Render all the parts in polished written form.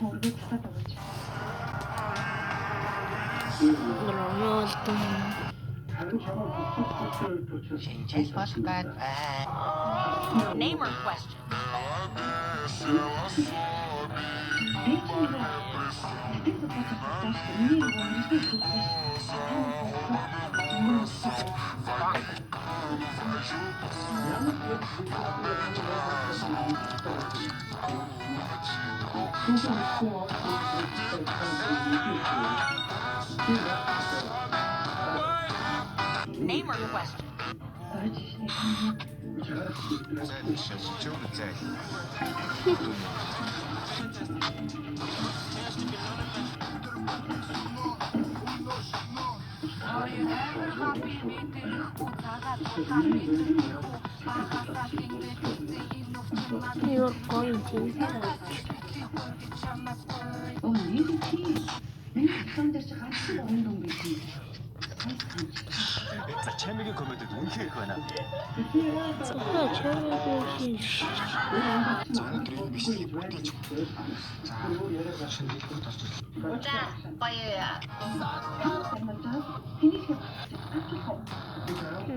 Name or question? Name or question? You're going to За чамигийн комедид үнхээр их байна.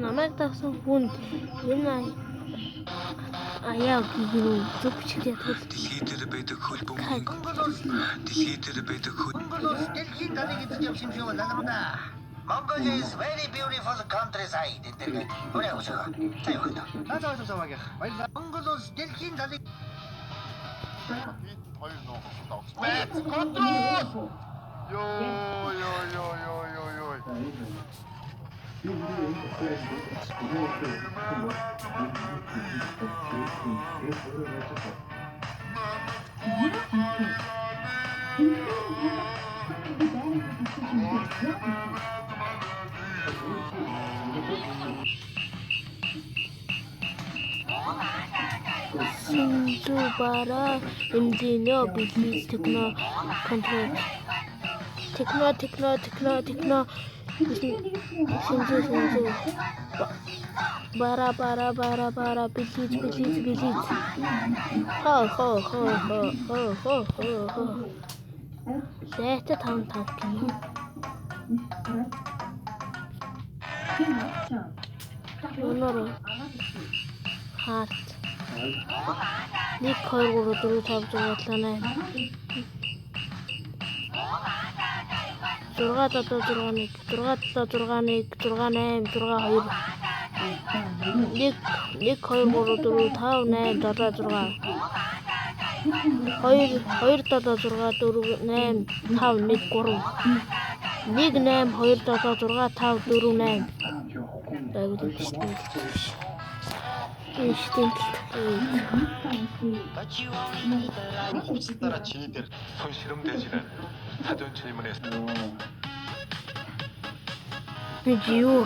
намайг дагсан хүн энэ аяа гинөө зүгчтэй тул Дэлхий дээр байдаг хөл бөмбөг. Дэлхий дээр байдаг хөл. Mongolia is very beautiful countryside. Mongolos дэлхийн талыг Синжубара инженер бизнес техно контрол техно синжу бара билиз хо Зэта тав кино өнөр хат 1 2 3 4 5 6 따라 진이들 손 시름대지는 사전 질문에서 Видео.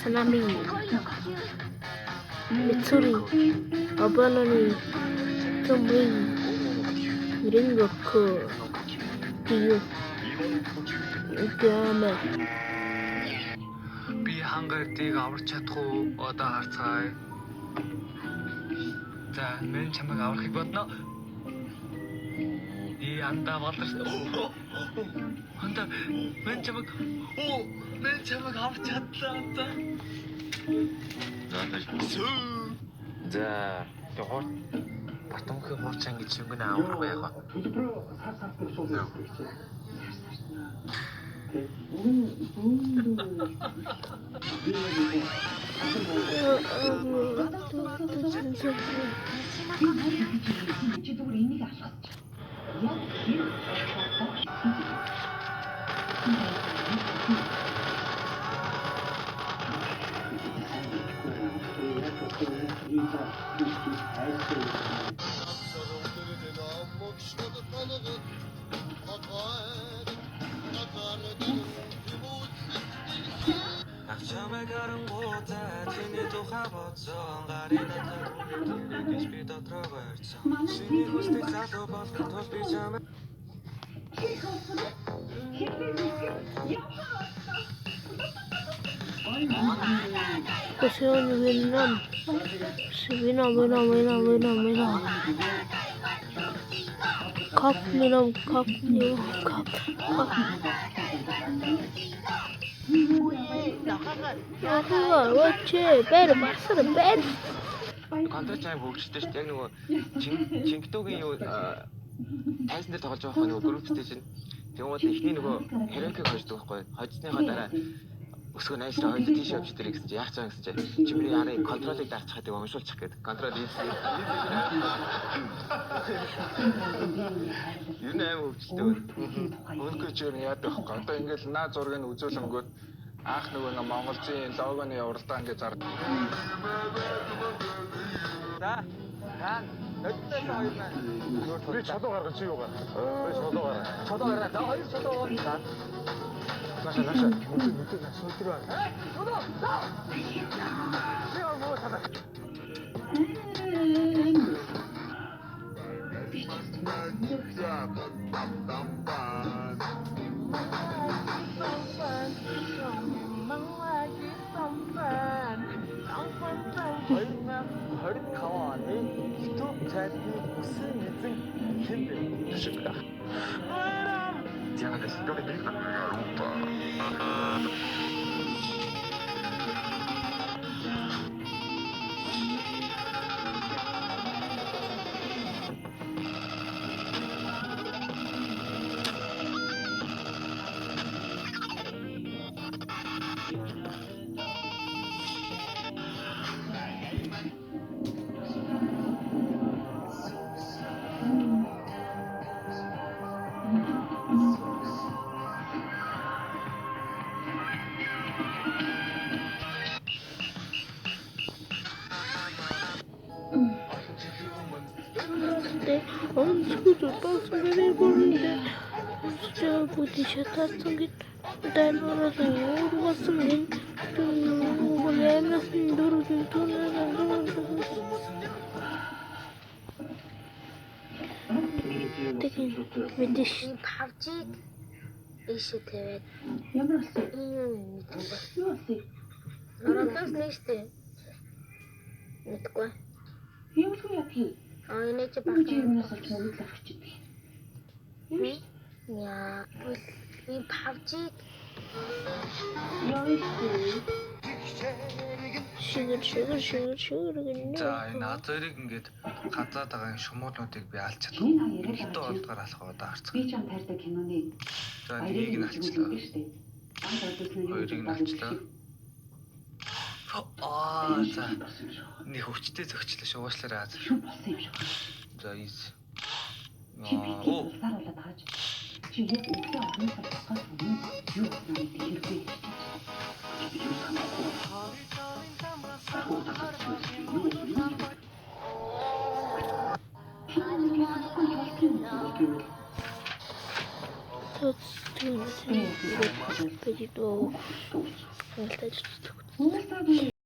사나미 Mitsuri, Abanani, Tomei, Ringoku, Piyu, Gama. Би хангардыг аварч чадах уу? Одоо харцгаая. За, мен чамайг аврахыг бодно. Анда болдорсон. Анда мен чамайг аварч чадлаа. За, тэгвэл Батонгийн хуурчаан гэж юм авах байх. Чамайг харангуйтай тэний тухай бодсон гарын надад гэж би дотроо барьсан. Шиний хүсдэг залуу болдог тул би чамайг Kusioni Vietnam. Vietnam. Cup. Bad. Контрач аяг хөгжөлтэй шүү дээ. Яг нөгөө Чингтүүгийн юу тайсан дээр тоглож байгаа нөгөө групп стэйж нь. Тэгмээд эхний нөгөө Херенкиг хождог байхгүй. Хожсныхаа дараа өсгөө найсраа хоёул тийш явж дэрэ гэсэн чинь яах чам гэсэн чинь чимний арын контролыг дарчих гэдэг уншуулчих гээд контрол хийсэн. Юу нээр хөгжөлтэй байна. Өнөхгүй ч юм яадаг вэ? Одоо ингээл наа зургийг үзүүлэнгүүт анх нөгөө Монголын логоны уралдаан гэж зар. За. Хаан өдөртөө хоёр маань. Би чадвар гаргаж чи юу гаргах? Би чадвар гаргах. Чадвар гаргах. За хоёр чадвар. Наша. Нүдээ суултар байна. Би муу садаа. оны YouTube чатны үсэн эзэн хэн бэ? Шигла. Диана Столик. Он скучал, посмотри, бурите. Что будет еще тастугит? Дай на разговор, вас блин. Блин, мэдээж тавжиг ийшээ тавиад ямар болсон? Оролдоос нэштэй. Мэдгүй. Юу яах Энэ чи баг юунаас олж мөнгө авчихдаг. яа, энэ тавжиг шигэр гэнэ. За энэ азарыг ингээд газаад байгаа шумуулнуудыг би алж чадсан. Ихтэй болдгоор алах удаа харцгаа. Би ч ам таардаг киноны. За нэгийг нь алчлаа. Хоёрыг нь алчлаа. За нэг хөвчтэй зөгчлөө шуугачлаарай. Шүү болсон юм шиг. За ийс. Оо. Саруулаад хааж. Чи яг өглөө орны цацгаас өмнө юу хийх хэрэгтэй? Тут